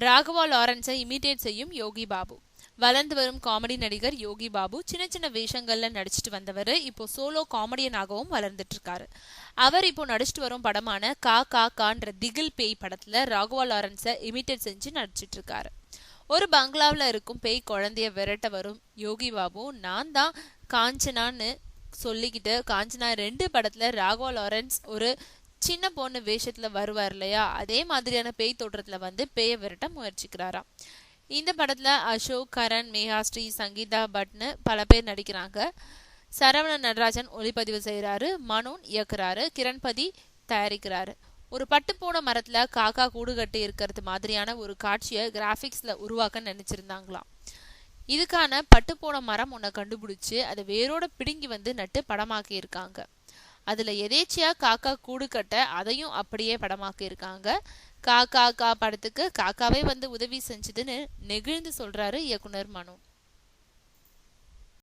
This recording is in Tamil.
ராகவா லாரன்ஸை இமிடேட் செய்யும் யோகி பாபு. வளர்ந்து வரும் காமெடி நடிகர் யோகி பாபு சின்ன சின்ன வேஷங்கள்ல நடிச்சிட்டு வந்தவர் இப்போ சோலோ காமெடியனாகவும் வளர்ந்துட்டு இருக்காரு. அவர் இப்போ நடிச்சிட்டு வரும் படமான கா கா கான்ற திகில் பேய் படத்துல ராகவா லாரன்ஸை இமிடேட் செஞ்சு நடிச்சிட்டு இருக்காரு. ஒரு பங்களாவில் இருக்கும் பேய் குழந்தைய விரட்ட வரும் யோகி பாபு நான் தான் காஞ்சனான்னு சொல்லிக்கிட்டு காஞ்சனா 2 படத்துல ராகவா லாரன்ஸ் ஒரு சின்ன பொண்ணு வேஷத்துல வருவார் இல்லையா, அதே மாதிரியான பேய் தோற்றத்துல வந்து பேய விரட்ட முயற்சிக்கிறாராம். இந்த படத்துல அசோக், கரண், மேகாஸ்ரீ, சங்கீதா பட்னு பல பேர் நடிக்கிறாங்க. சரவணன் நடராஜன் ஒளிப்பதிவு செய்யறாரு, மனோன் இயக்குறாரு, கிரண்பதி தயாரிக்கிறாரு. ஒரு பட்டு போன மரத்துல காக்கா கூடு கட்டி இருக்கிறது மாதிரியான ஒரு காட்சியை கிராபிக்ஸ்ல உருவாக்க நினைச்சிருந்தாங்களாம். இதுக்கான பட்டு போன மரம் ஒன்ன கண்டுபிடிச்சு அதை வேரோட பிடுங்கி வந்து நட்டு படமாக்கி இருக்காங்க. அதுல எதேச்சியா காக்கா கூடு கட்ட அதையும் அப்படியே படமாக்கி இருக்காங்க. காக்கா படத்துக்கு காக்காவே வந்து உதவி செஞ்சதுன்னு நெகிழ்ந்து சொல்றாரு இயக்குனர் மனோ.